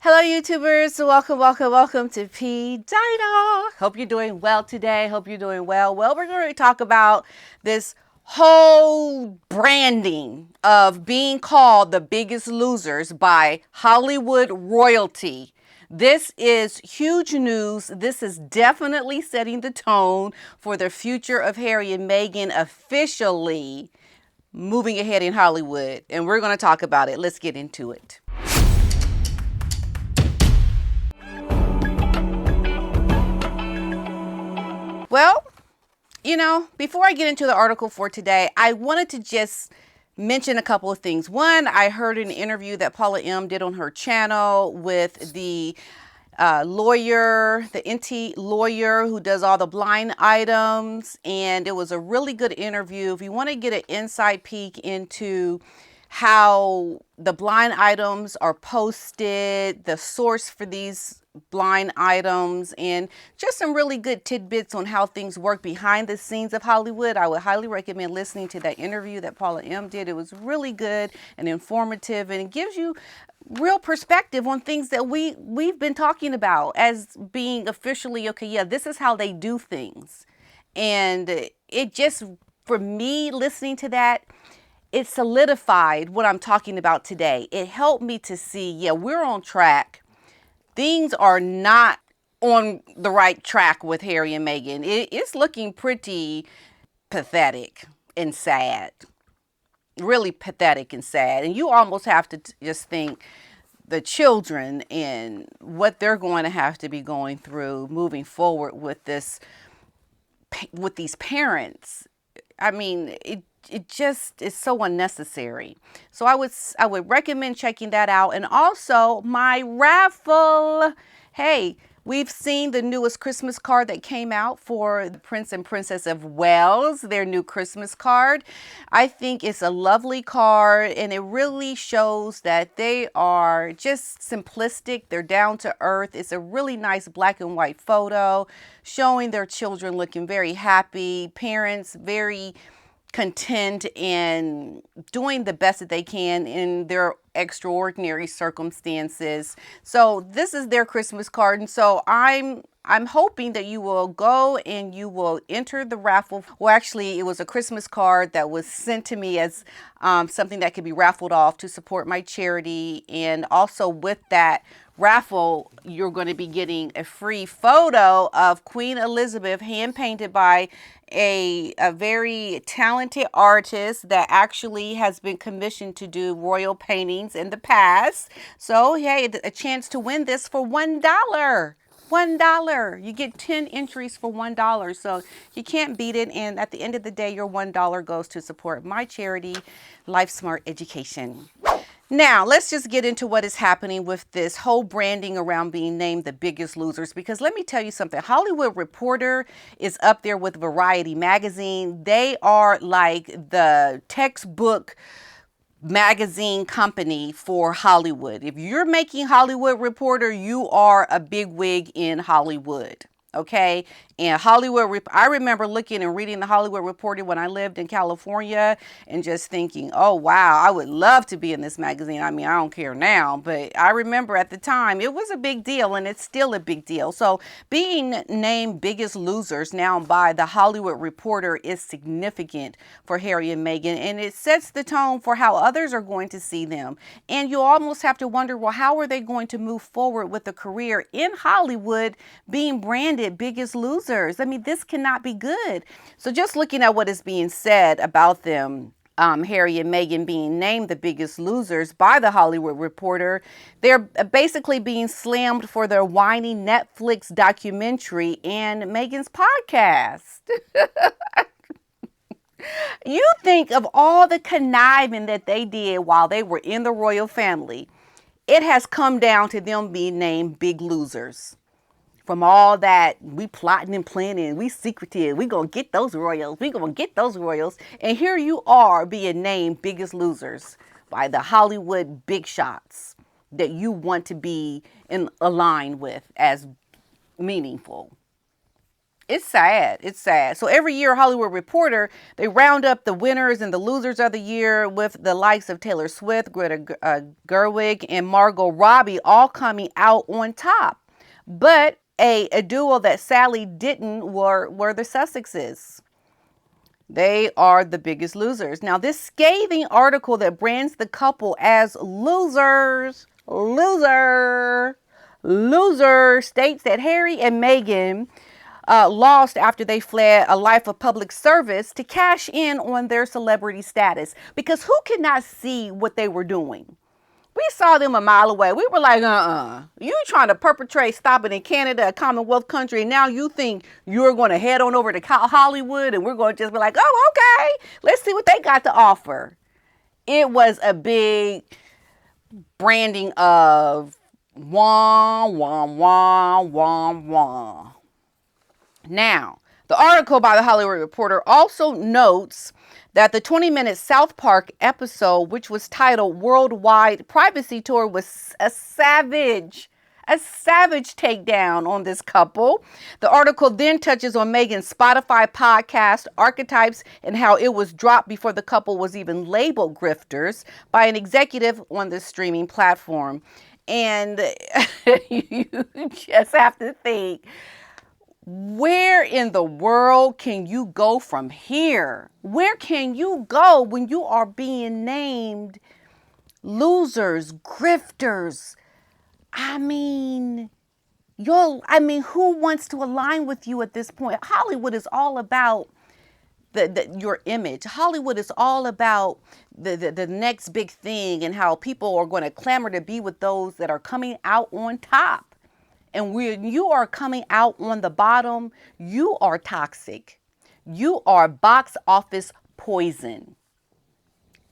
Hello, YouTubers. Welcome to PDINA'. Hope you're doing well today. Hope you're doing well. Well, we're going to talk about this whole branding of being called the biggest losers by Hollywood royalty. This is huge news. This is definitely setting the tone for the future of Harry and Meghan officially moving ahead in Hollywood. And we're going to talk about it. Let's get into it. Well, before I get into the article for today, I wanted to just mention a couple of things. One, I heard an interview that Paula M did on her channel with the lawyer, the NT lawyer who does all the blind items. And it was a really good interview. If you want to get an inside peek into how the blind items are posted, the source for these blind items, and just some really good tidbits on how things work behind the scenes of Hollywood, I would highly recommend listening to that interview that Paula M did. It was really good and informative, and it gives you real perspective on things that we've been talking about as being officially, okay, yeah, this is how they do things. And it just, for me, listening to that, it solidified what I'm talking about today. It helped me to see, yeah, we're on track. Things are not on the right track with Harry and Meghan. It's looking pretty pathetic and sad. Really pathetic and sad. And you almost have to just think the children and what they're going to have to be going through moving forward with this, with these parents. I mean, it just is so unnecessary. So I would recommend checking that out. And also my raffle. Hey, we've seen the newest Christmas card that came out for the Prince and Princess of Wales, their new Christmas card. I think it's a lovely card, and it really shows that they are just simplistic. They're down to earth. It's a really nice black and white photo showing their children looking very happy, parents very content and doing the best that they can in their extraordinary circumstances. So this is their Christmas card, and so I'm hoping that you will go and you will enter the raffle. Well, actually, it was a Christmas card that was sent to me as something that could be raffled off to support my charity. And also with that raffle, you're going to be getting a free photo of Queen Elizabeth, hand painted by a very talented artist that actually has been commissioned to do royal paintings in the past. So, hey, a chance to win this for $1. $1. You get 10 entries for $1. So you can't beat it. And at the end of the day, your $1 goes to support my charity, Life Smart Education. Now, let's just get into what is happening with this whole branding around being named the biggest losers. Because let me tell you something. Hollywood Reporter is up there with Variety Magazine. They are like the textbook magazine company for Hollywood. If you're making Hollywood Reporter, you are a bigwig in Hollywood. Okay. And I remember looking and reading the Hollywood Reporter when I lived in California and just thinking, oh, wow, I would love to be in this magazine. I mean, I don't care now, but I remember at the time it was a big deal, and it's still a big deal. So being named biggest losers now by the Hollywood Reporter is significant for Harry and Meghan, and it sets the tone for how others are going to see them. And you almost have to wonder, well, how are they going to move forward with a career in Hollywood being branded biggest losers? I mean, this cannot be good. So just looking at what is being said about them, Harry and Meghan being named the biggest losers by the Hollywood Reporter, they're basically being slammed for their whiny Netflix documentary and Meghan's podcast. You think of all the conniving that they did while they were in the royal family. It has come down to them being named big losers. From all that we plotting and planning, we secretive, we gonna get those royals, and here you are being named biggest losers by the Hollywood big shots that you want to be in line with as meaningful. It's sad. It's sad. So every year, Hollywood Reporter, they round up the winners and the losers of the year with the likes of Taylor Swift, Greta Gerwig, and Margot Robbie all coming out on top. But a duo that sadly didn't were the Sussexes. They are the biggest losers. Now, this scathing article that brands the couple as losers, loser, states that Harry and Meghan lost after they fled a life of public service to cash in on their celebrity status. Because who could not see what they were doing? We saw them a mile away. We were like, you trying to perpetrate stopping in Canada, a Commonwealth country, and now you think you're going to head on over to Hollywood and we're going to just be like, oh, okay, let's see what they got to offer. It was a big branding of wah, wah, wah, wah, wah. Now, the article by the Hollywood Reporter also notes that the 20-minute South Park episode, which was titled Worldwide Privacy Tour, was a savage takedown on this couple. The article then touches on Meghan's Xpatty Podcast archetypes and how it was dropped before the couple was even labeled grifters by an executive on the streaming platform. And you just have to think, where in the world can you go from here? Where can you go when you are being named losers, grifters? I mean, who wants to align with you at this point? Hollywood is all about your image. Hollywood is all about the next big thing and how people are going to clamor to be with those that are coming out on top. And when you are coming out on the bottom, you are toxic. You are box office poison.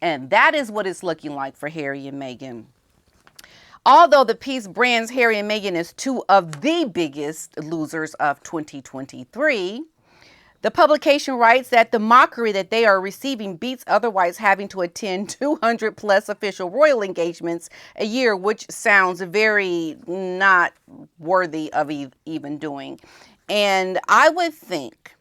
And that is what it's looking like for Harry and Meghan. Although the piece brands Harry and Meghan as two of the biggest losers of 2023, the publication writes that the mockery that they are receiving beats otherwise having to attend 200 plus official royal engagements a year, which sounds very not worthy of even doing. And I would think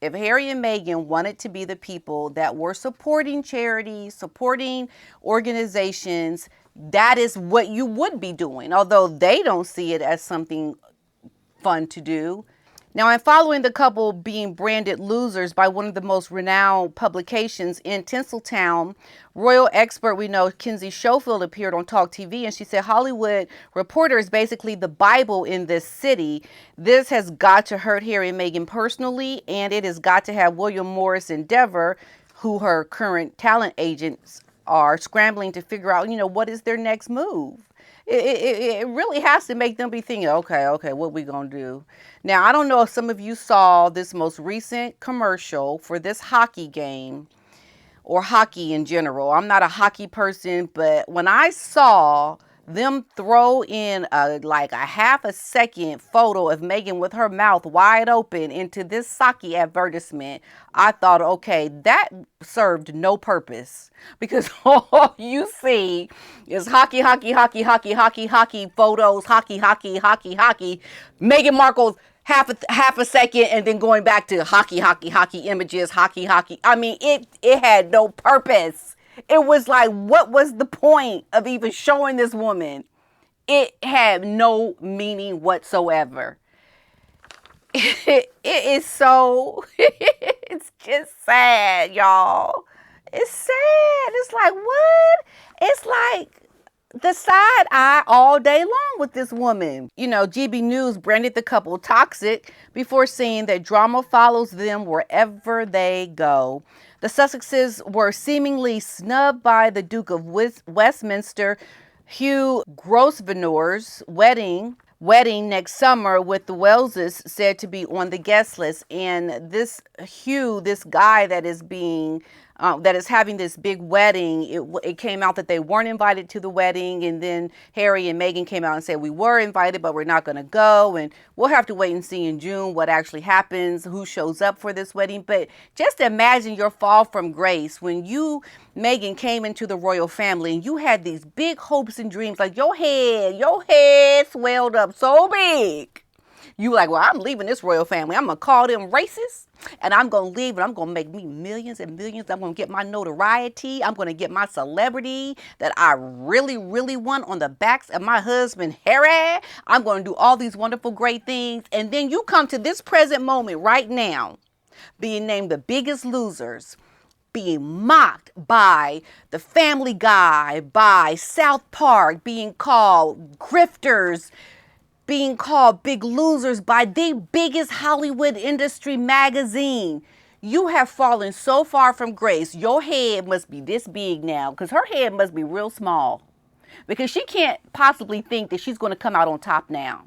if Harry and Meghan wanted to be the people that were supporting charities, supporting organizations, that is what you would be doing, although they don't see it as something fun to do. Now, I'm following the couple being branded losers by one of the most renowned publications in Tinseltown. Royal expert we know, Kinsey Schofield, appeared on Talk TV, and she said Hollywood Reporter is basically the Bible in this city. This has got to hurt Harry and Meghan personally, and it has got to have William Morris Endeavor, who her current talent agents are, scrambling to figure out, what is their next move. It really has to make them be thinking, okay, what we gonna do? Now, I don't know if some of you saw this most recent commercial for this hockey game or hockey in general. I'm not a hockey person, but when I saw them throw in a half a second photo of Meghan with her mouth wide open into this sake advertisement, I thought, okay, that served no purpose, because all you see is hockey photos, hockey. Meghan Markle's half a second and then going back to hockey images, hockey. I mean, it had no purpose. It was like, what was the point of even showing this woman? It had no meaning whatsoever. It is so, it's just sad, y'all. It's sad. It's like, what? It's like the side eye all day long with this woman. GB News branded the couple toxic before saying that drama follows them wherever they go. The Sussexes were seemingly snubbed by the Duke of Westminster, Hugh Grosvenor's wedding next summer, with the Welleses said to be on the guest list. And this Hugh, this guy that is having this big wedding, it came out that they weren't invited to the wedding, and then Harry and Meghan came out and said, we were invited, but we're not going to go, and we'll have to wait and see in June what actually happens, who shows up for this wedding. But just imagine your fall from grace when you, Meghan, came into the royal family and you had these big hopes and dreams, like your head swelled up so big. You like, well, I'm leaving this royal family. I'm going to call them racist, and I'm going to leave, and I'm going to make me millions and millions. I'm going to get my notoriety. I'm going to get my celebrity that I really, really want on the backs of my husband, Harry. I'm going to do all these wonderful, great things. And then you come to this present moment right now, being named the biggest losers, being mocked by the Family Guy, by South Park, being called grifters, being called big losers by the biggest Hollywood industry magazine. You have fallen so far from grace. Your head must be this big now, because her head must be real small, because she can't possibly think that she's going to come out on top now.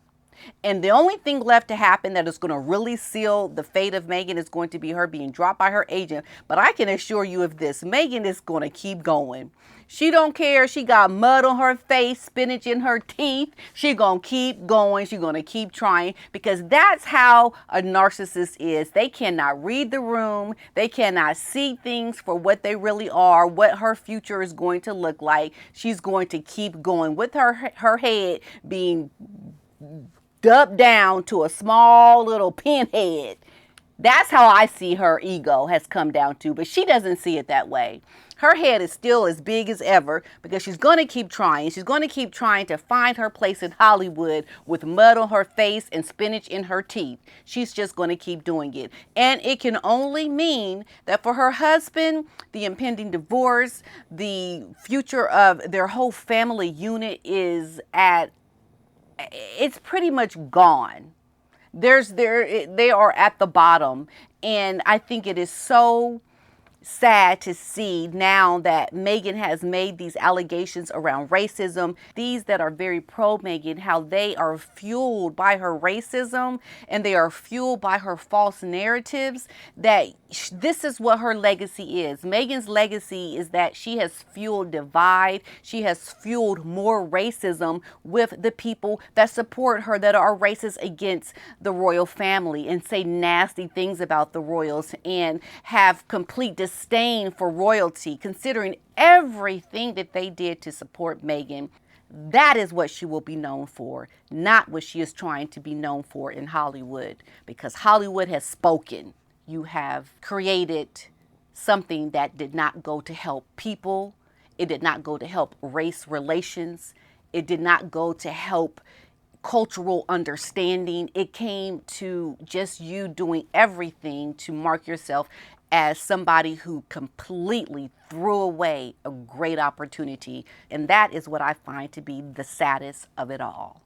And the only thing left to happen that is going to really seal the fate of Meghan is going to be her being dropped by her agent. But I can assure you of this, Meghan is going to keep going. She don't care. She got mud on her face, spinach in her teeth. She going to keep going. She going to keep trying, because that's how a narcissist is. They cannot read the room. They cannot see things for what they really are, what her future is going to look like. She's going to keep going with her head being dubbed down to a small little pinhead. That's how I see her ego has come down to, but she doesn't see it that way. Her head is still as big as ever, because she's going to keep trying. She's going to keep trying to find her place in Hollywood with mud on her face and spinach in her teeth. She's just going to keep doing it. And it can only mean that for her husband, the impending divorce, the future of their whole family unit it's pretty much gone. They are at the bottom. And I think it is so sad to see now that Meghan has made these allegations around racism. These that are very pro Meghan, how they are fueled by her racism and they are fueled by her false narratives, that this is what her legacy is. Meghan's legacy is that she has fueled divide. She has fueled more racism with the people that support her, that are racist against the royal family and say nasty things about the royals and have complete disdain for royalty, considering everything that they did to support Meghan. That is what she will be known for, not what she is trying to be known for in Hollywood, because Hollywood has spoken. You have created something that did not go to help people. It did not go to help race relations. It did not go to help cultural understanding. It came to just you doing everything to mark yourself as somebody who completely threw away a great opportunity. And that is what I find to be the saddest of it all.